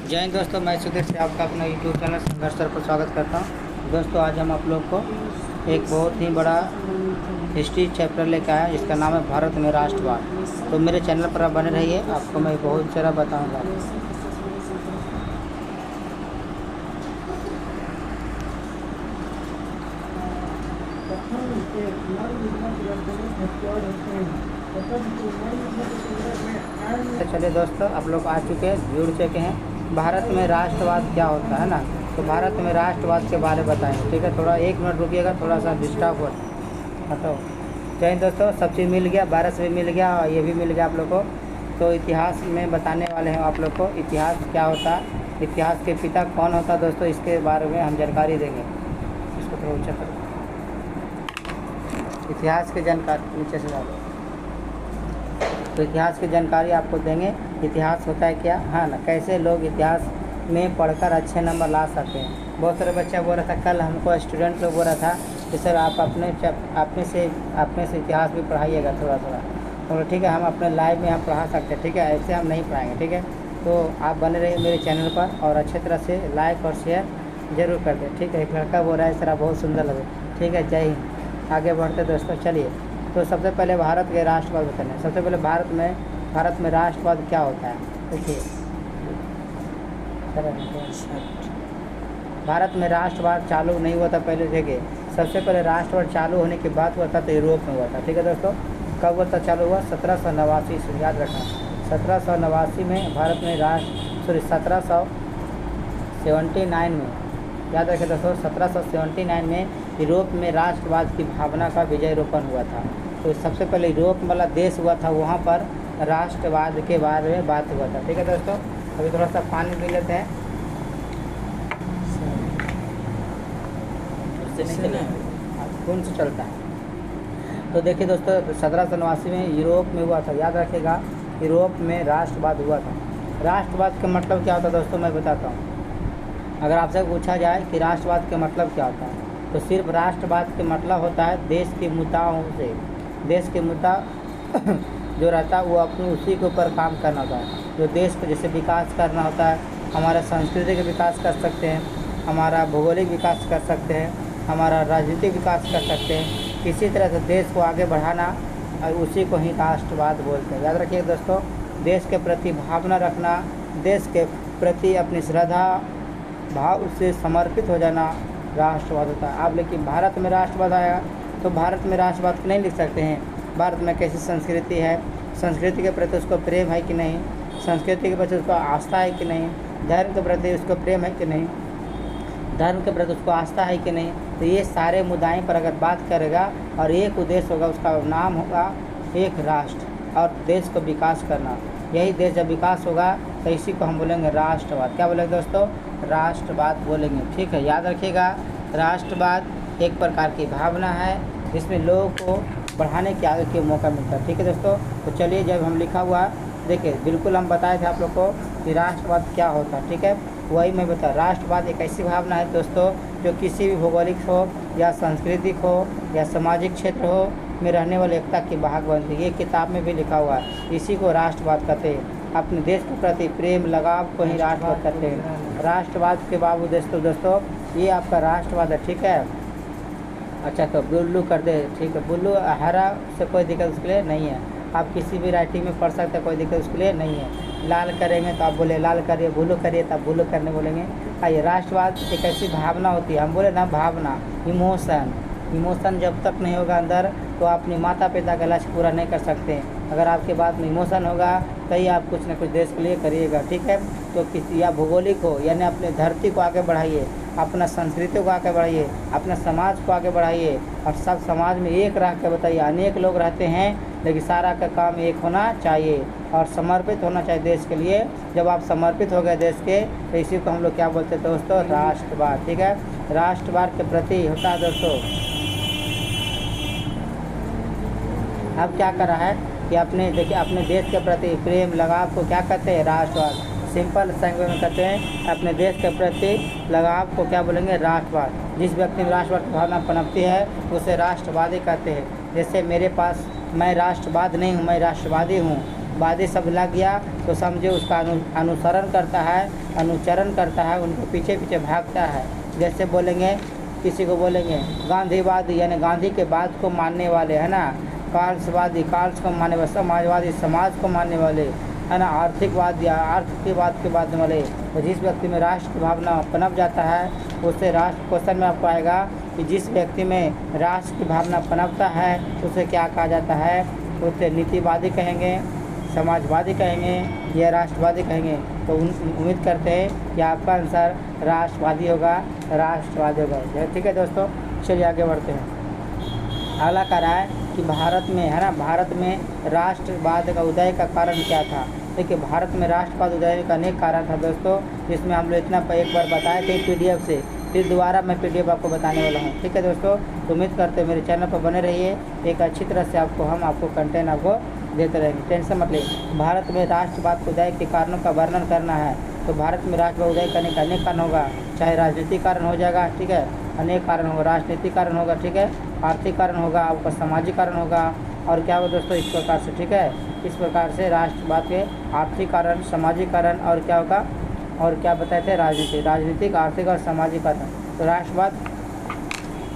जय हिंद दोस्तों, मैं सुधीर से आपका अपना यूट्यूब चैनल संघर्ष सर पर स्वागत करता हूं। दोस्तों आज हम आप लोग को एक बहुत ही बड़ा हिस्ट्री चैप्टर लेकर आए हैं जिसका नाम है भारत में राष्ट्रवाद। तो मेरे चैनल पर आप बने रहिए, आपको मैं बहुत सारा बताऊंगा। चलिए दोस्तों, आप लोग आ चुके हैं, जुड़ चुके हैं। भारत में राष्ट्रवाद क्या होता है ना, तो भारत में राष्ट्रवाद के बारे में बताएंगे। ठीक है, थोड़ा 1 मिनट रुकिएगा, थोड़ा सा डिस्टर्ब हो हटो। जय हिंद दोस्तों, सब चीज़ मिल गया, वायरस भी मिल गया और ये भी मिल गया आप लोग को। तो इतिहास में बताने वाले हैं आप लोग को, इतिहास क्या होता है, इतिहास के पिता कौन होता है दोस्तों, इसके बारे में हम जानकारी देंगे। इसको थोड़ा ऊँचा करो, इतिहास की जानकारी नीचे से डालो। तो इतिहास की जानकारी आपको देंगे। इतिहास होता है क्या, हाँ ना, कैसे लोग इतिहास में पढ़कर अच्छे नंबर ला सकते हैं। बहुत सारे बच्चा बोल रहा था, कल हमको स्टूडेंट लोग बोल रहा था कि सर आप अपने से इतिहास भी पढ़ाइएगा थोड़ा थोड़ा। तो ठीक है, हम अपने लाइव में हम पढ़ा सकते हैं। ठीक है, ऐसे हम नहीं पढ़ाएंगे। ठीक है, तो आप बने रहिए मेरे चैनल पर और अच्छे तरह से लाइक और शेयर ज़रूर कर दें। ठीक है, एक लड़का बोल रहा है सर आप बहुत सुंदर लगे। ठीक है, जय हिंद। आगे बढ़ते दोस्तों, चलिए। तो सबसे पहले भारत के राष्ट्रवाद बताने हैं। सबसे पहले भारत में राष्ट्रवाद क्या होता है, देखिए। भारत में राष्ट्रवाद चालू नहीं हुआ था पहले। देखिए, सबसे पहले राष्ट्रवाद चालू होने की बात हुआ था तो यूरोप में हुआ था। ठीक है दोस्तों, कब हुआ था चालू हुआ, 1789 से, याद रखना। 1789 में भारत में 1779 में, याद रखें दोस्तों, 1779 में यूरोप में राष्ट्रवाद की भावना का विजय रोपण हुआ था। तो सबसे पहले यूरोप वाला देश हुआ था, वहाँ पर राष्ट्रवाद के बारे में बात हुआ था। ठीक है दोस्तों, अभी थोड़ा सा पानी पी लेते हैं। कौन से चलता है। तो देखिए दोस्तों, 1789 में यूरोप में हुआ था, याद रखिएगा, यूरोप में राष्ट्रवाद हुआ था। राष्ट्रवाद का मतलब क्या होता है दोस्तों, मैं बताता हूँ। अगर आपसे पूछा जाए कि राष्ट्रवाद का मतलब क्या होता है, तो सिर्फ राष्ट्रवाद का मतलब होता है देश के मुद्दाओं से, देश के मुद्दा जो रहता है वो अपने उसी के ऊपर काम करना होता है। जो देश को जैसे विकास करना होता है, हमारा संस्कृति का विकास कर सकते हैं, हमारा भौगोलिक विकास कर सकते हैं, हमारा राजनीतिक विकास कर सकते हैं, किसी तरह से देश को आगे बढ़ाना, और उसी को ही राष्ट्रवाद बोलते हैं। याद रखिए दोस्तों, देश के प्रति भावना रखना, देश के प्रति अपनी श्रद्धा भाव से समर्पित हो जाना राष्ट्रवाद होता है। आप लेकिन भारत में राष्ट्रवाद आया तो भारत में राष्ट्रवाद को नहीं लिख सकते हैं। भारत में कैसी संस्कृति है, संस्कृति के प्रति उसको प्रेम है कि नहीं, संस्कृति के प्रति उसको आस्था है कि नहीं, धर्म के प्रति उसको प्रेम है कि नहीं, धर्म के प्रति उसको आस्था है कि नहीं। तो ये सारे मुद्दाएं पर अगर बात करेगा और एक उद्देश्य होगा, उसका नाम होगा एक राष्ट्र और देश को विकास करना। यही देश जब विकास होगा तो इसी को हम बोलेंगे राष्ट्रवाद। क्या बोलेंगे दोस्तों, राष्ट्रवाद बोलेंगे। ठीक है, याद रखिएगा, राष्ट्रवाद एक प्रकार की भावना है जिसमें लोगों को बढ़ाने के आगे के मौका मिलता है। ठीक है दोस्तों, तो चलिए, जब हम लिखा हुआ देखिए, बिल्कुल हम बताए थे आप लोग को कि राष्ट्रवाद क्या होता है। ठीक है, वही मैं बता, राष्ट्रवाद एक ऐसी भावना है दोस्तों जो किसी भी भौगोलिक हो या सांस्कृतिक हो या सामाजिक क्षेत्र हो में रहने वाली एकता की भाग बनती है। ये किताब में भी लिखा हुआ है, इसी को राष्ट्रवाद कहते हैं। अपने देश के प्रति प्रेम लगाव को ही राष्ट्रवाद कहते हैं। राष्ट्रवाद के बाबू दोस्तों ये आपका राष्ट्रवाद है। ठीक है, अच्छा तो ब्लू कर दे। ठीक है, ब्लू हरा से कोई दिक्कत उसके लिए नहीं है, आप किसी भी राइटिंग में पढ़ सकते हैं, कोई दिक्कत उसके लिए नहीं है। लाल करेंगे तो आप बोले लाल करिए, ब्लू करिए तो आप ब्लू करने बोलेंगे। आइए, राष्ट्रवाद एक ऐसी भावना होती है, हम बोले ना भावना, इमोशन जब तक नहीं होगा अंदर तो आप अपनी माता पिता का लक्ष्य पूरा नहीं कर सकते। अगर आपके बात में इमोशन होगा तो ही आप कुछ न कुछ देश के लिए करिएगा। ठीक है, तो किसी या भौगोलिक हो, यानी अपने धरती को आगे बढ़ाइए, अपना संस्कृति को आगे बढ़ाइए, अपना समाज को आगे बढ़ाइए और सब समाज में एक रह के बताइए। अनेक लोग रहते हैं लेकिन सारा का काम एक होना चाहिए और समर्पित होना चाहिए देश के लिए। जब आप समर्पित हो गए देश के तो इसी को हम लोग क्या बोलते हैं दोस्तों, राष्ट्रवाद। ठीक है, राष्ट्रवाद के प्रति होता है दोस्तों, अब क्या कर रहा है कि अपने देखिए अपने देश के प्रति प्रेम लगाव को क्या कहते हैं, राष्ट्रवाद। सिंपल लैंग्वेज में कहते हैं अपने देश के प्रति लगाव को क्या बोलेंगे, राष्ट्रवाद। जिस व्यक्ति में राष्ट्रवाद की भावना पनपती है उसे राष्ट्रवादी कहते हैं। जैसे मेरे पास, मैं राष्ट्रवाद नहीं हूँ, मैं राष्ट्रवादी हूँ। वादी शब्द लग गया तो समझे उसका अनुसरण करता है, अनुचरण करता है, उनके पीछे पीछे भागता है। जैसे बोलेंगे, किसी को बोलेंगे गांधीवादी यानी गांधी के बात को मानने वाले, है ना। कार्ल्सवादी कार्ल्स को मानने वाले, समाजवादी समाज को मानने वाले, है ना। आर्थिकवादी आर्थिकवाद के मानने वाले। तो जिस व्यक्ति में राष्ट्र की भावना पनप जाता है उससे राष्ट्र क्वेश्चन में आपको आएगा कि जिस व्यक्ति में राष्ट्र की भावना पनपता है उसे क्या कहा जाता है। उसे नीतिवादी कहेंगे, समाजवादी कहेंगे या राष्ट्रवादी कहेंगे। तो उम्मीद करते हैं कि आपका आंसर राष्ट्रवादी होगा, राष्ट्रवादी होगा। ठीक है दोस्तों, चलिए आगे बढ़ते हैं। अगला कह रहा है कि भारत में, है ना, भारत में राष्ट्रवाद का उदय का कारण क्या था। देखिए, भारत में राष्ट्रवाद उदय का अनेक कारण था दोस्तों, जिसमें हम लोग इतना एक बार बताए थे PDF से, फिर दोबारा मैं PDF आपको बताने वाला हूँ। ठीक है दोस्तों, तो उम्मीद करते हैं मेरे चैनल पर बने रहिए, एक अच्छी तरह से आपको कंटेंट आपको देते रहेंगे, टेंशन मत लीजिए। भारत में राष्ट्रवाद के उदय के कारणों का वर्णन करना है, तो भारत में राष्ट्रवाद उदय करने का अनेक कारण होगा, चाहे राजनीतिक कारण हो जाएगा, ठीक है, अनेक कारण होगा, राजनीतिक कारण होगा, ठीक है, आर्थिक कारण होगा, आपका सामाजिक कारण होगा, और क्या होगा दोस्तों, इस प्रकार से, ठीक है, इस प्रकार से राष्ट्रवाद के आर्थिक कारण, सामाजिक कारण, और क्या होगा, और क्या बताए थे, राजनीतिक, आर्थिक और सामाजिक कारण। तो राष्ट्रवाद,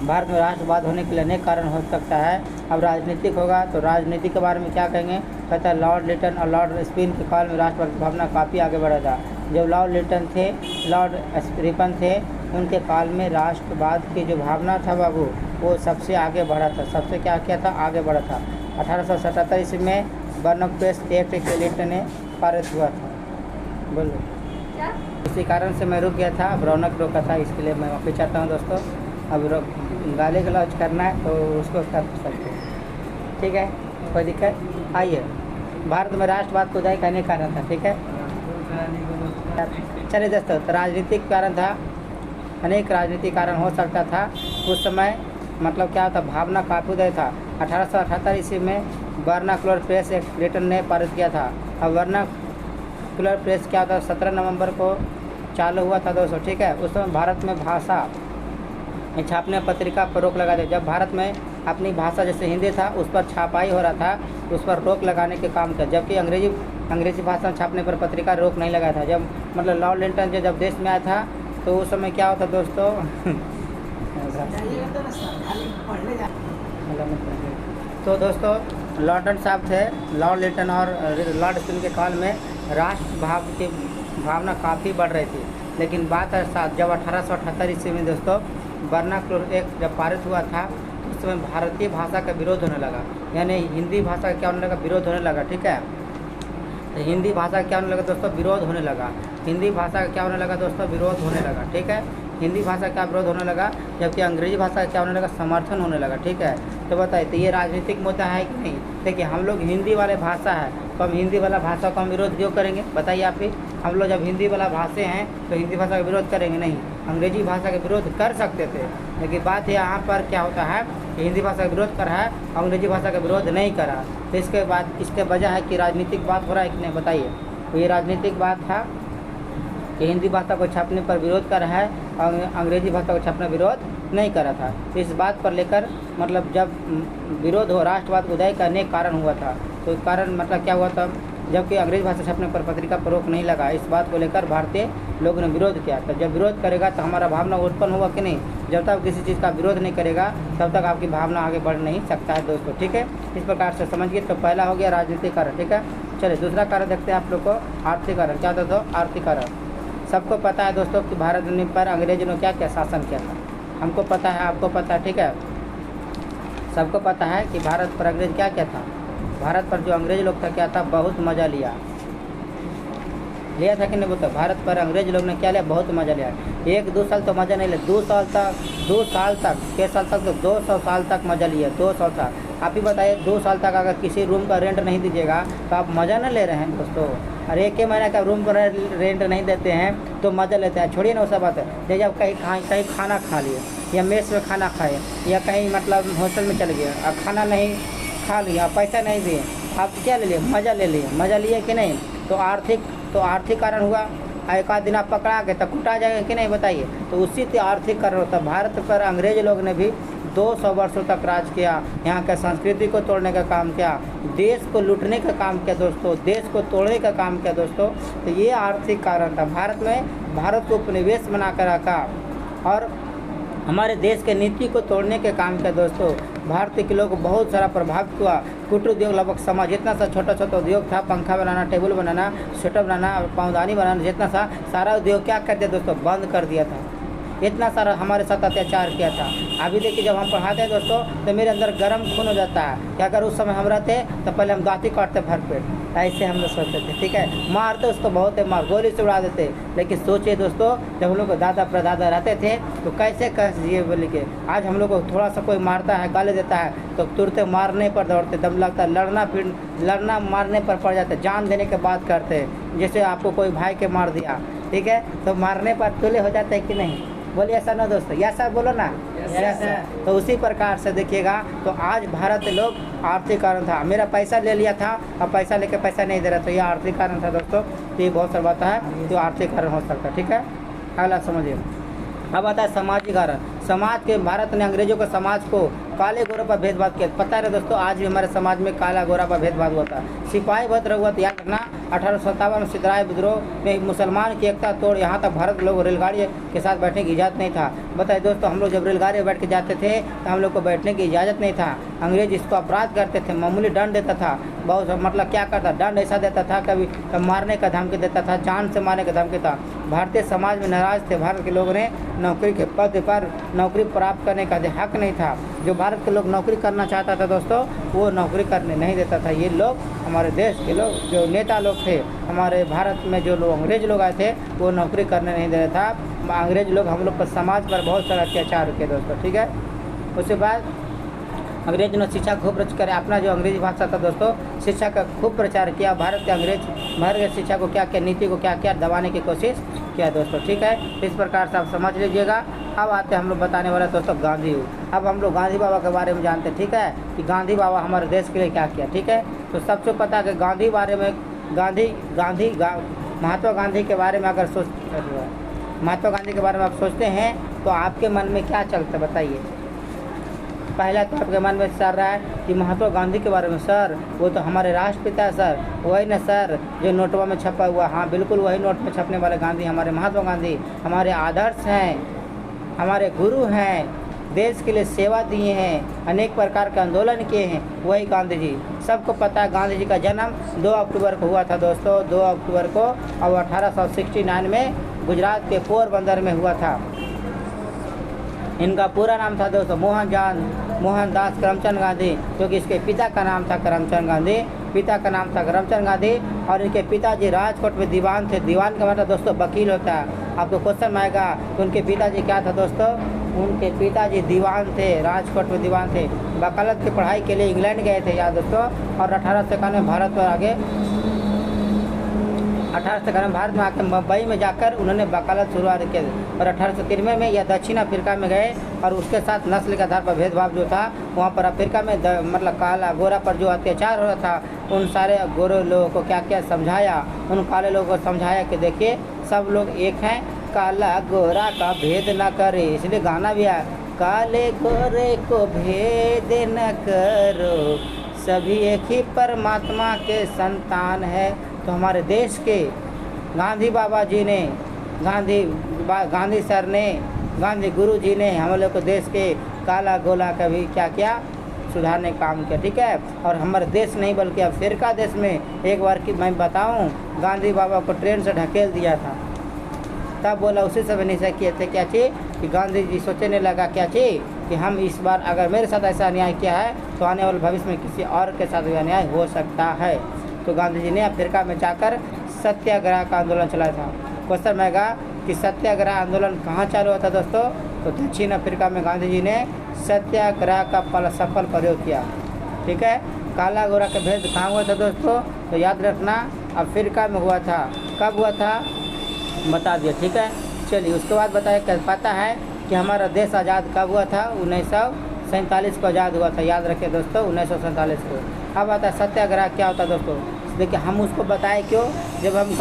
भारत में राष्ट्रवाद होने के लिए अनेक कारण हो सकता है। अब राजनीतिक होगा तो राजनीति के बारे में क्या कहेंगे, कहता है लॉर्ड लिटन और लॉर्ड स्पिन के काल में राष्ट्रवाद की भावना काफ़ी आगे बढ़ा था। जब लॉर्ड लिटन थे, लॉर्ड स्पिन थे, उनके काल में राष्ट्रवाद की जो भावना था बाबू, वो सबसे आगे बढ़ा था, सबसे क्या किया था, आगे बढ़ा था। 1877 ईस्वी में बर्नक पेस्ट एक्ट लिटन ने पारित हुआ था। बोलो, इसी कारण से मैं रुक गया था, अब रौनक रोका था, इसके लिए मैं माफ़ी चाहता हूँ दोस्तों। अब गाली गलौज करना है तो उसको कर सकते हैं, ठीक है, कोई दिक्कत। आइए, भारत में राष्ट्रवाद को उदय करने का कारण था, ठीक है। चलिए दोस्तों, तो राजनीतिक कारण था, अनेक राजनीतिक कारण हो सकता था उस समय, मतलब क्या था, भावना काफ़ी उदय था। 1878 ईस्वी में वर्नाक्युलर प्रेस एक्ट लिटन ने पारित किया था। अब वर्नाक्युलर प्रेस क्या था, 17 नवंबर को चालू हुआ था दोस्तों, ठीक है। उस समय भारत में भाषा छापने पत्रिका पर रोक लगा दी। जब भारत में अपनी भाषा जैसे हिंदी था उस पर छापाई हो रहा था, उस पर रोक लगाने के काम किया, जबकि अंग्रेजी भाषा छापने पर पत्रिका रोक नहीं लगा था। जब मतलब लॉर्ड लिटन जब देश में आया था तो उस समय क्या होता दोस्तों तो दोस्तों लॉर्डन साहब थे, लॉर्ड लिटन और लॉर्ड स्पिन के काल में राष्ट्र भाव की भावना काफ़ी बढ़ रही थी। लेकिन बात है साथ, जब 1878 ईस्वी में दोस्तों वर्नाक्युलर एक्ट जब पारित हुआ था तो उस समय भारतीय भाषा का विरोध होने लगा, यानी हिंदी भाषा का क्या होने लगा, विरोध होने लगा, ठीक है। तो हिंदी भाषा का क्या होने लगा दोस्तों, विरोध होने लगा। हिंदी भाषा का क्या होने लगा दोस्तों, विरोध होने लगा, ठीक है। हिंदी भाषा का विरोध होने लगा, जबकि अंग्रेजी भाषा का क्या होने लगा, समर्थन होने लगा, ठीक है। तो बताइए, तो ये राजनीतिक मुद्दा है कि नहीं। देखिए, हम लोग हिंदी वाले भाषा है तो हम हिंदी वाला भाषा को हम विरोध क्यों करेंगे, बताइए आप ही। हम लोग जब हिंदी वाला भाषा हैं तो हिंदी भाषा का विरोध करेंगे नहीं, अंग्रेजी भाषा का विरोध कर सकते थे। लेकिन बात यहाँ पर क्या होता है कि हिंदी भाषा का विरोध कर रहा है, अंग्रेजी भाषा का विरोध नहीं करा। तो इसके बाद इसके वजह है कि राजनीतिक बात हो रहा है कि नहीं, बताइए। तो ये राजनीतिक बात था कि हिंदी भाषा को छापने पर विरोध कर रहा है और अंग्रेजी भाषा को छापने विरोध नहीं करा था। तो इस बात पर लेकर मतलब जब विरोध हो, राष्ट्रवाद उदय का अनेक कारण हुआ था। तो कारण मतलब क्या हुआ था, जबकि अंग्रेजी भाषा छापने पर पत्रिका पर रोक नहीं लगा, इस बात को लेकर भारतीय लोगों ने विरोध किया। तो जब विरोध करेगा तो हमारा भावना उत्पन्न होगा कि नहीं। जब तक किसी चीज़ का विरोध नहीं करेगा तब तक आपकी भावना आगे बढ़ नहीं सकता है दोस्तों, ठीक है। इस प्रकार से समझिए। तो पहला हो गया राजनीतिक कारण, ठीक है। चलिए दूसरा कारण देखते हैं आप लोग को, आर्थिक कारण। क्या था दोस्तों, आर्थिक कारण। सबको पता है दोस्तों कि भारत पर अंग्रेजों ने क्या क्या शासन किया था, हमको पता है, आपको पता है, ठीक है। सबको पता है कि भारत पर अंग्रेज क्या क्या था। भारत पर जो अंग्रेज लोग था क्या था, बहुत मज़ा लिया था कि नहीं बोलता। भारत पर अंग्रेज लोग ने क्या लिया, बहुत मज़ा लिया। 1-2 साल तो मज़ा नहीं लिया, 2 साल तक, 2 साल तक, 6 साल तक, तो 200 साल तक मज़ा लिया, 200 साल। आप ही बताइए, 2 साल तक अगर किसी रूम का रेंट नहीं दीजिएगा तो आप मज़ा न ले रहे हैं दोस्तों। और 1 महीने का रूम का रेंट नहीं देते हैं तो मज़ा लेते हैं। छोड़िए ना वो सब बात है। जैसे आप कहीं खाना खा लिए या मेस में खाना खाए या कहीं मतलब हॉस्टल में चले गए और खाना नहीं खा लिया, पैसा नहीं दिए, आप क्या ले लिए, मज़ा ले लिए, मज़ा लिए कि नहीं। तो आर्थिक कारण हुआ। एक आध दिन आप पकड़ा गए तो कुटा जाएंगे कि नहीं, बताइए। तो उसी से आर्थिक कारण होता है। भारत पर अंग्रेज लोग ने भी 200 वर्षों तक राज किया, यहाँ के संस्कृति को तोड़ने का काम किया, देश को लूटने का काम किया दोस्तों, देश को तोड़ने का काम किया दोस्तों। तो ये आर्थिक कारण था। भारत को उपनिवेश बना कर रखा और हमारे देश के नीति को तोड़ने के काम किया दोस्तों। भारतीय के लोग बहुत सारा प्रभावित हुआ। कुटीर उद्योग लगभग समाज जितना सा छोटा छोटा उद्योग था, पंखा बनाना, टेबल बनाना, स्वेटर बनाना, पावदानी बनाना, जितना सा सारा उद्योग क्या कर दिया दोस्तों, बंद कर दिया था। इतना सारा हमारे साथ अत्याचार किया था। अभी देखिए जब हम पढ़ाते हैं दोस्तों तो मेरे अंदर गर्म खून हो जाता है कि अगर उस समय हम रहते तो पहले हम दाँती काटते भर पेट, ऐसे हम लोग सोचते थे। ठीक है, मारते उसको बहुत है, मार गोली से उड़ा देते। लेकिन सोचिए दोस्तों, जब हम लोग को दादा परदादा रहते थे तो कैसे जिए बोले के। आज हम लोग को थोड़ा सा कोई मारता है, गाली देता है तो तुरंत मारने पर दौड़ते, दम लगता है, लड़ना मारने पर पड़ जाते, जान देने के बात करते। जैसे आपको कोई भाई के मार दिया, ठीक है, तो मारने पर तुले हो जाते हैं कि नहीं, बोलिए ऐसा ना दोस्तों, ऐसा बोलो ना, ऐसा। तो उसी प्रकार से देखिएगा, तो आज भारत लोग आर्थिक कारण था, मेरा पैसा ले लिया था और पैसा लेके पैसा नहीं दे रहा, तो ये आर्थिक कारण था दोस्तों। तो ये बहुत सारा बात है जो आर्थिक कारण हो सकता है। ठीक है, अगला समझिए। अब आता है सामाजिक कारण। समाज के भारत ने अंग्रेजों के समाज को काले गोरों पर भेदभाव किया। पता है दोस्तों, आज भी हमारे समाज में काला गोरा पर भेदभाव हुआ था। सिपाही बद रहुआ, याद रखना, 1857 में सिद्धराय विद्रोह में मुसलमान की एकता तोड़ यहाँ तक भारत लोग रेलगाड़ी के साथ बैठने की इजाज़त नहीं था। बताइए दोस्तों, हम लोग जब रेलगाड़ी में बैठ के जाते थे तो हम लोग को बैठने की इजाज़त नहीं था। अंग्रेज इसको अपराध करते थे, मामूली दंड देता था, बहुत मतलब क्या करता, दंड ऐसा देता था, कभी मारने का धमकी देता था, जान से मारने का धमकी था। भारतीय समाज में नाराज थे। भारत के लोगों ने नौकरी के पद पर नौकरी प्राप्त करने का हक नहीं था। जो भारत के लोग नौकरी करना चाहता था दोस्तों, वो नौकरी करने नहीं देता था। ये लोग हमारे देश के लोग, जो नेता लोग थे हमारे भारत में, जो लोग अंग्रेज लोग आए थे, वो नौकरी करने नहीं दे रहा था। अंग्रेज लोग हम लोग पर समाज पर बहुत सारा अत्याचार किए दोस्तों। ठीक है, उसके बाद अंग्रेज ने शिक्षा खूब प्रचार करे। अपना जो अंग्रेजी भाषा था दोस्तों, शिक्षा का खूब प्रचार किया। भारत के शिक्षा को क्या क्या, नीति को क्या क्या दबाने की कोशिश किया दोस्तों। ठीक है, इस प्रकार से आप समझ लीजिएगा। अब आते हैं हम लोग बताने वाले दोस्तों गांधी। अब हम लोग गांधी बाबा के बारे में जानते हैं। ठीक है, कि गांधी बाबा हमारे देश के लिए क्या किया। ठीक है, तो सबसे पता है कि गांधी बारे में महात्मा गांधी के बारे में अगर महात्मा गांधी के बारे में आप सोचते हैं तो आपके मन में क्या चलता है बताइए। पहला तो आपके मन में चल रहा है कि महात्मा गांधी के बारे में, सर वो तो हमारे राष्ट्रपिता है सर, वही ना सर जो नोटवा में छपा हुआ। हाँ बिल्कुल, वही नोट में छपने वाले गांधी हमारे महात्मा गांधी हमारे आदर्श हैं, हमारे गुरु हैं, देश के लिए सेवा दिए हैं, अनेक प्रकार के आंदोलन किए हैं, वही गांधी जी। सबको पता है गांधी जी का जन्म 2 अक्टूबर को हुआ था दोस्तों, 2 अक्टूबर को, और 1869 में गुजरात के पोरबंदर में हुआ था। इनका पूरा नाम था दोस्तों मोहनदास करमचंद गांधी, क्योंकि इसके पिता का नाम था करमचंद गांधी, पिता का नाम था करमचंद गांधी। और इनके पिताजी राजकोट में दीवान थे। दीवान का मतलब दोस्तों वकील होता है। आपको क्वेश्चन आएगा कि उनके पिताजी क्या था दोस्तों, उनके पिताजी दीवान थे, राजकोट में दीवान थे। वकालत की पढ़ाई के लिए इंग्लैंड गए थे याद दोस्तों, और 1851 में भारत पर आगे 1891 भारत में आकर मुंबई में जाकर उन्होंने वकालत शुरुआत की। और 1893 में यह दक्षिण अफ्रीका में गए, और उसके साथ नस्ल के आधार पर भेदभाव जो था वहाँ पर अफ्रीका में मतलब काला गोरा पर जो अत्याचार हो रहा था, उन सारे गोरे लोगों को क्या क्या समझाया, उन काले लोगों को समझाया कि देखिए सब लोग एक हैं, काला गोरा का भेद न करे। इसलिए गाना भी आया, काले गोरे को भेद न करो, सभी एक ही परमात्मा के संतान है। तो हमारे देश के गांधी बाबा जी ने, गांधी सर ने, गांधी गुरु जी ने हम लोग को देश के काला गोला का भी क्या क्या सुधारने का काम किया। ठीक है, और हमारे देश नहीं बल्कि अफ्रीका देश में एक बार की मैं बताऊं, गांधी बाबा को ट्रेन से ढकेल दिया था। तब बोला उसी समय निश्चय किए थे क्या चीज़, कि गांधी जी सोचने लगा क्या चीज़, कि हम इस बार अगर मेरे साथ ऐसा अन्याय किया है तो आने वाले भविष्य में किसी और के साथ भी अन्याय हो सकता है। तो गांधी जी ने अफ्रीका में जाकर सत्याग्रह का आंदोलन चलाया था। क्वेश्चन रहेगा कि सत्याग्रह आंदोलन कहाँ चालू हुआ था दोस्तों, तो दक्षिण अफ्रीका में गांधी जी ने सत्याग्रह का सफल प्रयोग किया। ठीक है, काला गोरा का भेद कहाँ हुआ था दोस्तों, तो याद रखना अफ्रीका में हुआ था। कब हुआ था बता दिया। ठीक है, चलिए उसके बाद बताया क्या पता है कि हमारा देश आज़ाद कब हुआ था, 1947 को आज़ाद हुआ था। याद रखिए दोस्तों 1947 को। अब आता है सत्याग्रह क्या होता है दोस्तों, देखिए हम उसको बताएं क्यों, जब हम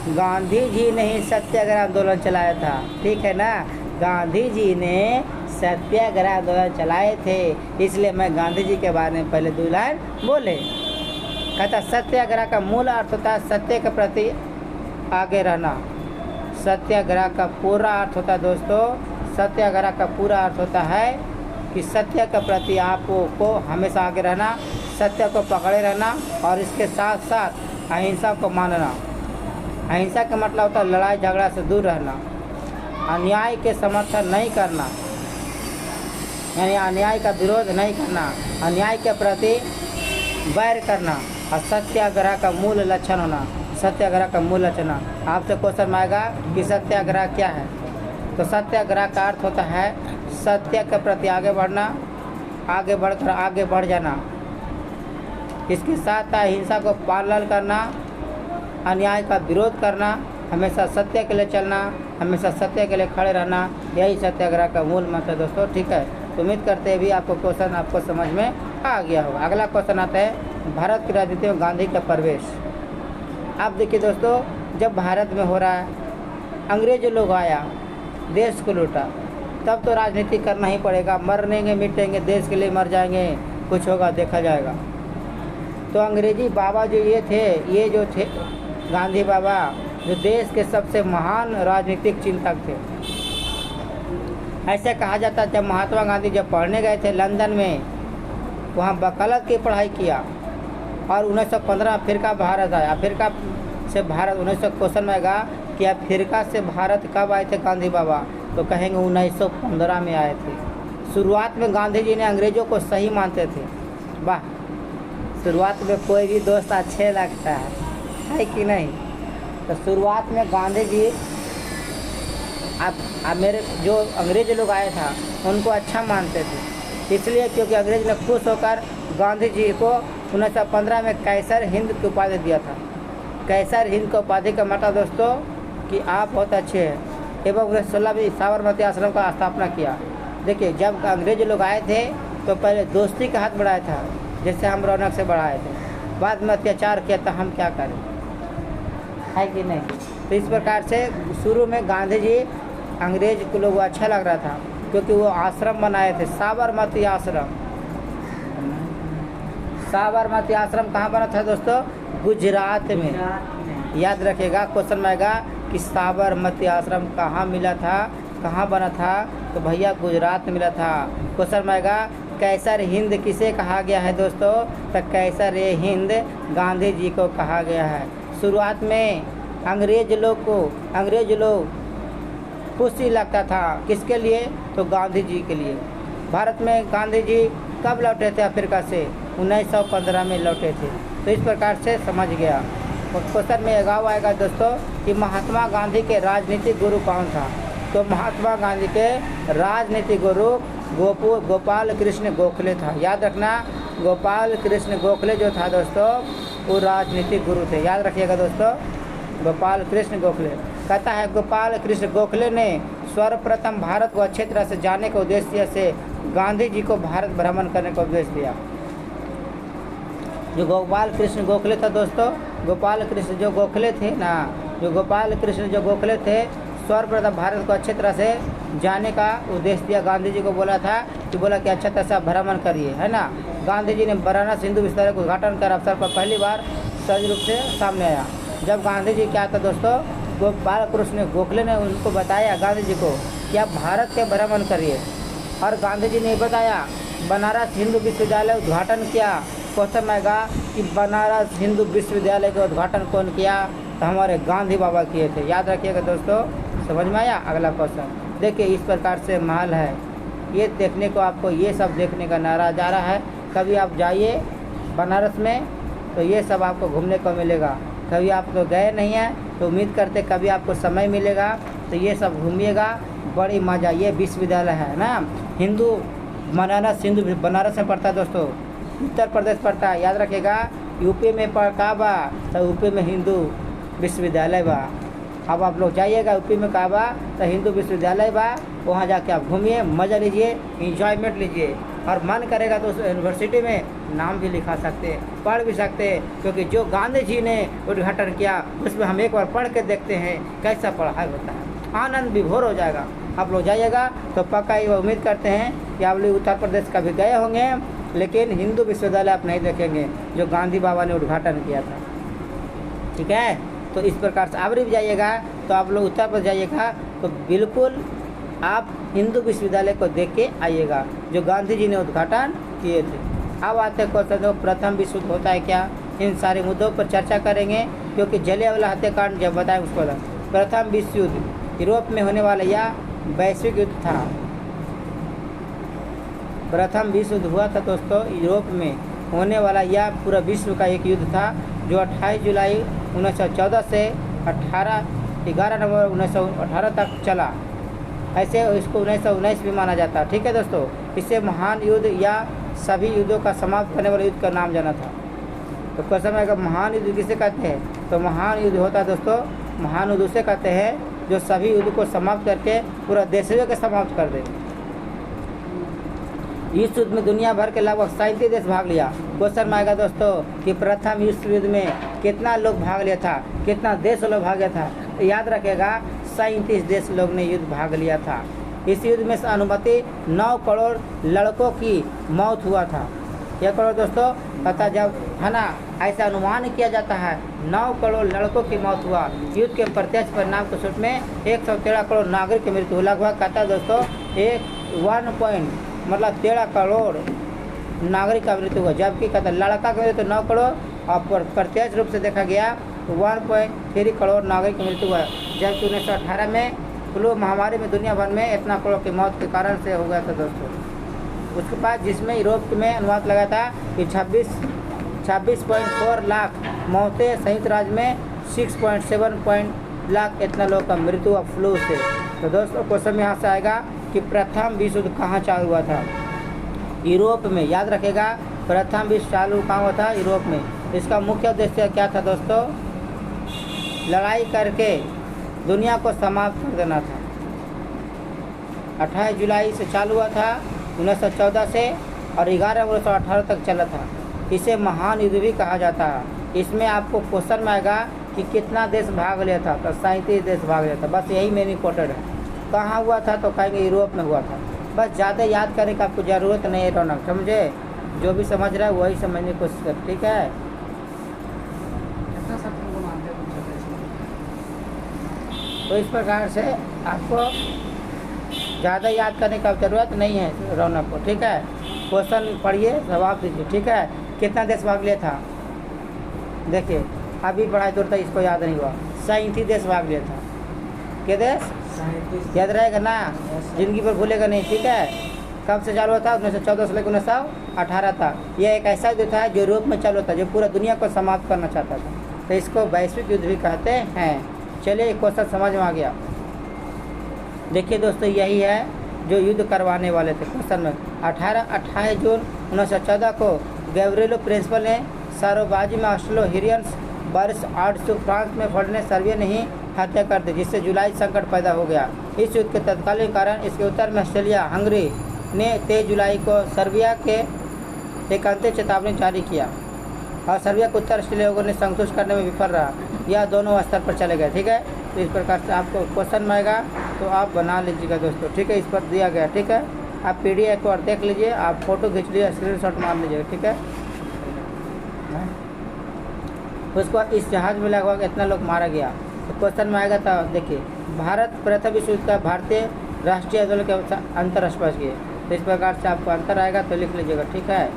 गांधी जी ने ही सत्याग्रह आंदोलन चलाया था। ठीक है ना, गांधी जी ने सत्याग्रह आंदोलन चलाए थे, इसलिए मैं गांधी जी के बारे में पहले 2 लाइन बोले। कहता सत्याग्रह का मूल अर्थ होता है सत्य के प्रति आगे रहना। सत्याग्रह का पूरा अर्थ होता है दोस्तों, सत्याग्रह का पूरा अर्थ होता है कि सत्य के प्रति आपको हमेशा आगे रहना, सत्य को पकड़े रहना और इसके साथ साथ अहिंसा को मानना। अहिंसा का मतलब होता है लड़ाई झगड़ा से दूर रहना, अन्याय के समर्थन नहीं करना, यानी अन्याय का विरोध नहीं करना, अन्याय के प्रति वैर करना और सत्याग्रह का मूल लक्षण होना। सत्याग्रह का मूल लक्षण आपसे क्वेश्चन आएगा कि सत्याग्रह क्या है। तो सत्याग्रह का अर्थ होता है सत्य के प्रति आगे बढ़ना, आगे बढ़कर आगे बढ़ जाना, इसके साथ अहिंसा को पालन करना, अन्याय का विरोध करना, हमेशा सत्य के लिए चलना, हमेशा सत्य के लिए खड़े रहना, यही सत्याग्रह का मूल मंत्र है दोस्तों। ठीक है, तो उम्मीद करते हैं भी आपको क्वेश्चन आपको समझ में आ गया होगा। अगला क्वेश्चन आता है भारत की राजनीति में गांधी का प्रवेश। आप देखिए दोस्तों, जब भारत में हो रहा है अंग्रेज लोग आया, देश को लूटा, तब तो राजनीति करना ही पड़ेगा। मरेंगे मिटेंगे, देश के लिए मर जाएंगे, कुछ होगा देखा जाएगा। तो अंग्रेजी बाबा जो ये जो थे गांधी बाबा, जो देश के सबसे महान राजनीतिक चिंतक थे। ऐसे कहा जाता है जब महात्मा गांधी जब पढ़ने गए थे लंदन में, वहाँ वकालत की पढ़ाई किया और 1915 अफ्रीका भारत आया। अफ्रीका से भारत 1900 क्वेश्चन में आएगा कि अफ्रीका से भारत कब आए थे गांधी बाबा, तो कहेंगे 1915 में आए थे। शुरुआत में गांधी जी ने अंग्रेज़ों को सही मानते थे। वाह, शुरुआत में कोई भी दोस्त अच्छे लगता है कि नहीं। तो शुरुआत में गांधी जी अब मेरे जो अंग्रेज लोग आए था उनको अच्छा मानते थे, इसलिए क्योंकि अंग्रेज ने खुश होकर गांधी जी को 1915 में कैसर हिंद की उपाधि दिया था। कैसर हिंद की उपाधि का मतलब दोस्तों कि आप बहुत अच्छे हैं। एवं 1916 में साबरमती आश्रम का स्थापना किया। देखिए, जब अंग्रेज लोग आए थे तो पहले दोस्ती का हाथ बढ़ाया था, जैसे हम रौनक से बढ़ाए थे। बाद में अत्याचार किया तो हम क्या करें, है कि नहीं। तो इस प्रकार से शुरू में गांधी जी अंग्रेज को लोगों को अच्छा लग रहा था, क्योंकि वो आश्रम बनाए थे, साबरमती आश्रम। साबरमती आश्रम कहाँ बना था दोस्तों? गुजरात में। याद रखिएगा, क्वेश्चन में आएगा कि साबरमती आश्रम कहाँ मिला था, कहाँ बना था, तो भैया गुजरात में मिला था। क्वेश्चन में आएगा कैसर हिंद किसे कहा गया है दोस्तों, तो कैसर ए हिंद गांधी जी को कहा गया है। शुरुआत में अंग्रेज लोग खुशी लगता था, किसके लिए, तो गांधी जी के लिए। भारत में गांधी जी कब लौटे थे अफ्रीका से? 1915 में लौटे थे। तो इस प्रकार से समझ गया। क्वेश्चन में गाँव आएगा दोस्तों कि महात्मा गांधी के राजनीतिक गुरु कौन था, तो महात्मा गांधी के राजनीतिक गुरु गोपाल कृष्ण गोखले था। याद रखना, गोपाल कृष्ण गोखले जो था दोस्तों वो राजनीतिक गुरु थे। याद रखिएगा दोस्तों, गोपाल कृष्ण गोखले। कहता है गोपाल कृष्ण गोखले ने सर्वप्रथम भारत को अच्छी तरह से जानने के उद्देश्य से गांधी जी को भारत भ्रमण करने का उपदेश दिया। जो गोपाल कृष्ण गोखले था दोस्तों, गोपाल कृष्ण जो गोखले थे ना, जो गोपाल कृष्ण जो गोखले थे, सर्वप्रथम भारत को अच्छी तरह से जाने का उद्देश्य दिया। गांधी जी को बोला था कि कि अच्छा तरह से भ्रमण करिए, है ना। गांधी जी ने बनारस हिंदू विश्वविद्यालय का उद्घाटन कर अवसर पर पहली बार सहज रूप से सामने आया। जब गांधी जी क्या था दोस्तों, गोपाल कृष्ण गोखले ने उनको बताया गांधी जी को कि आप भारत के भ्रमण करिए, और गांधी जी ने बताया बनारस हिंदू विश्वविद्यालय उद्घाटन किया। क्वेश्चन आएगा कि बनारस हिंदू विश्वविद्यालय का उद्घाटन कौन किया, तो हमारे गांधी बाबा किए थे। याद रखिएगा दोस्तों, समझ में आया। अगला क्वेश्चन देखिए, इस प्रकार से महल है, ये देखने को आपको ये सब देखने का नारा जा रहा है। कभी आप जाइए बनारस में तो ये सब आपको घूमने को मिलेगा। कभी आप तो गए नहीं हैं तो उम्मीद करते कभी आपको समय मिलेगा तो ये सब घूमिएगा, बड़ी मज़ा। ये विश्वविद्यालय है ना, हिंदू बनारस में पड़ता है दोस्तों, उत्तर प्रदेश पड़ता है। याद रखिएगा, यूपी में का बा तो यूपी में हिंदू विश्वविद्यालय बा। अब आप लोग जाइएगा यूपी में का बा तो हिंदू विश्वविद्यालय बा, वहाँ जाके आप घूमिए, मज़ा लीजिए, इंजॉयमेंट लीजिए, और मन करेगा तो उस यूनिवर्सिटी में नाम भी लिखा सकते हैं, पढ़ भी सकते हैं, क्योंकि जो गांधी जी ने उद्घाटन किया उसमें हम एक बार पढ़ के देखते हैं कैसा पढ़ाई होता है, आनंद विभोर हो जाएगा। आप लोग जाइएगा तो पक्का ये उम्मीद करते हैं कि आप लोग उत्तर प्रदेश कभी गए होंगे, लेकिन हिंदू विश्वविद्यालय आप नहीं देखेंगे जो गांधी बाबा ने उद्घाटन किया था। ठीक है, तो इस प्रकार से आप भी जाइएगा तो आप लोग उत्तर प्रदेश जाइएगा तो बिल्कुल आप हिंदू विश्वविद्यालय को देख के आइएगा जो गांधी जी ने उद्घाटन किए थे। अब आते क्वेश्चन, प्रथम विश्व युद्ध होता है क्या, इन सारे मुद्दों पर चर्चा करेंगे, क्योंकि जलियांवाला हत्याकांड जब बताएं उसको। प्रथम विश्व युद्ध यूरोप में होने वाला यह वैश्विक युद्ध था। प्रथम विश्व युद्ध हुआ था दोस्तों यूरोप में होने वाला यह पूरा विश्व का एक युद्ध था जो 28 जुलाई 1914 से 11 नवंबर 1918 तक चला। ऐसे इसको 1919 भी माना जाता है। ठीक है दोस्तों, इसे महान युद्ध या सभी युद्धों का समाप्त करने वाले युद्ध का नाम जाना था। तो क्वेश्चन आएगा महान युद्ध किसे कहते हैं, तो महान युद्ध होता है दोस्तों, महान युद्ध उसे कहते हैं जो सभी युद्ध को समाप्त करके पूरा देशों के समाप्त कर दे। इस युद्ध में दुनिया भर के लगभग 37 देश भाग लिया। क्वेश्चन में आएगा दोस्तों कि प्रथम विश्व युद्ध में कितना लोग भाग लिया था, कितना देश लोग भाग गया था, तो याद रखेगा 37 देश लोग ने युद्ध भाग लिया था। इस युद्ध में अनुमति 9 करोड़ लड़कों की मौत हुआ था। यह करोड़ दोस्तों तथा जब है ना ऐसा अनुमान किया जाता है 9 करोड़ लड़कों की मौत हुआ। युद्ध के प्रत्यक्ष परिणाम के रूप में 113 करोड़ नागरिक की मृत्यु लगभग कहता है दोस्तों 13 करोड़ नागरिक का मृत्यु हुआ, जबकि कहता लड़का का मृत्यु 9 करोड़ और प्रत्यक्ष रूप से देखा गया 1.3 करोड़ नागरिक की मृत्यु हुआ, जबकि 1918 में फ्लू महामारी में दुनिया भर में इतना करोड़ की मौत के कारण से हो गया था दोस्तों। उसके बाद जिसमें यूरोप में अनुवाद लगा था कि 26.4 लाख मौतें, संयुक्त राज्य में 6.7 लाख इतना लोगों का मृत्यु हुआ फ्लू से। तो दोस्तों क्वेश्चन यहाँ से आएगा कि प्रथम विश्व युद्ध कहाँ चालू हुआ था, यूरोप में। याद रखेगा प्रथम विश्व चालू कहाँ हुआ था, यूरोप में। इसका मुख्य उद्देश्य क्या था दोस्तों, लड़ाई करके दुनिया को समाप्त कर देना था। 28 जुलाई से चालू हुआ था 1914 से और 11 1918 तक चला था। इसे महान युद्ध भी कहा जाता है। इसमें आपको क्वेश्चन में आएगा कि कितना देश भाग लिया था, तो 37 देश भाग लिया था। बस यही मेन इम्पोर्टेंट है। कहाँ हुआ था तो कहेंगे यूरोप में हुआ था। बस ज़्यादा याद करने का आपको ज़रूरत नहीं है रौनक, समझे। जो भी समझ रहा है वही समझने की कोशिश कर, ठीक है। तो इस प्रकार से आपको ज़्यादा याद करने का ज़रूरत नहीं है रौनक को, ठीक है। क्वेश्चन पढ़िए, जवाब दीजिए, ठीक है। कितना देश भाग लिया था, देखिए अभी पढ़ाई तो इसको याद नहीं हुआ। 37 देश भाग लिया था। क्या देश याद रहेगा ना, जिंदगी पर भूलेगा नहीं, ठीक है। कब से चालू था, 1914 से लेकर 1918 था। यह एक ऐसा युद्ध था जो यूरोप में चालू था, जो पूरा दुनिया को समाप्त करना चाहता था। तो इसको वैश्विक युद्ध भी कहते हैं। चलिए क्वेश्चन समझ में आ गया। देखिए दोस्तों यही है जो युद्ध करवाने वाले थे। क्वेश्चन में 28 जून 1914 को गैब्रिएलो प्रिंसिपल ने सारोबाजी में ऑस्ट्रो हिरियंस वर्ष 800 फ्रांस में फटने सर्बिया ने ही हत्या कर दी, जिससे जुलाई संकट पैदा हो गया। इस युद्ध के तत्कालीन कारण इसके उत्तर में ऑस्ट्रेलिया हंगरी ने 23 जुलाई को सर्बिया के एक अंतिम चेतावनी जारी किया और सर्बिया को उत्तर ऑस्ट्रेलिया लोगों ने संतुष्ट करने में विफल रहा। यह दोनों स्तर पर चले गए, ठीक है। तो इस प्रकार से आपको क्वेश्चन में आएगा तो आप बना लीजिएगा दोस्तों, ठीक है। इस पर दिया गया, ठीक है। आप PDF एक बार देख लीजिए, आप फोटो खींच लीजिए, स्क्रीनशॉट मार लीजिएगा, ठीक है। उसको इस जहाज में लगभग इतना लोग मारा गया। तो क्वेश्चन में आएगा तो देखिए भारत प्रथम विश्व युद्ध का भारतीय राष्ट्रीय आंदोलन के अंतर स्पष्ट किए। तो इस प्रकार से आपको अंतर आएगा तो लिख लीजिएगा, ठीक है।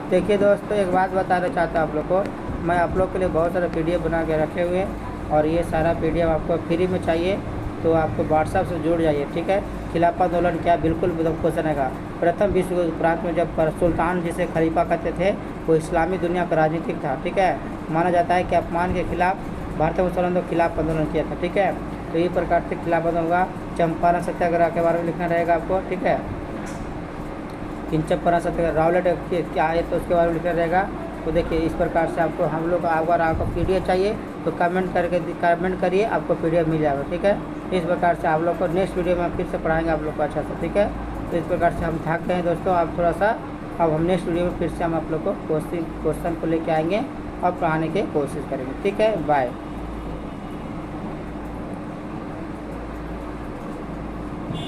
देखिए दोस्तों एक बात बताना चाहता हूँ आप लोग को, मैं आप लोग के लिए बहुत सारा PDF बना के रखे हुए हैं और ये सारा PDF आपको फ्री में चाहिए तो आपको व्हाट्सएप से जुड़ जाइए, ठीक है। खिलाफत आंदोलन क्या, बिल्कुल क्वेश्चन आएगा। प्रथम विश्व युद्ध प्रांत में जब सुल्तान जिसे खलीफा कहते थे वो इस्लामी दुनिया का राजनीतिक था, ठीक है। माना जाता है कि अपमान के खिलाफ भारतीय मुसलमानों के खिलाफ आंदोलन किया था, ठीक है। तो ये प्रकार से खिलाफ आंदोलन होगा। चंपारण सत्याग्रह के बारे में लिखना रहेगा आपको, ठीक है। चंपारण सत्याग्रह रावलेट क्या है तो उसके बारे में लिखना रहेगा। तो देखिए इस प्रकार से आपको हम लोग अगर आपको PDF चाहिए तो कमेंट करिए, आपको PDF मिल जाएगा, ठीक है। इस प्रकार से आप लोग को नेक्स्ट वीडियो में फिर से पढ़ाएंगे आप लोग को अच्छा से, ठीक है। तो इस प्रकार से हम थक गए हैं दोस्तों, आप थोड़ा सा अब हम नेक्स्ट वीडियो में फिर से हम आप लोग को क्वेश्चन को लेके आएंगे और पढ़ाने की कोशिश करेंगे, ठीक है। बाय।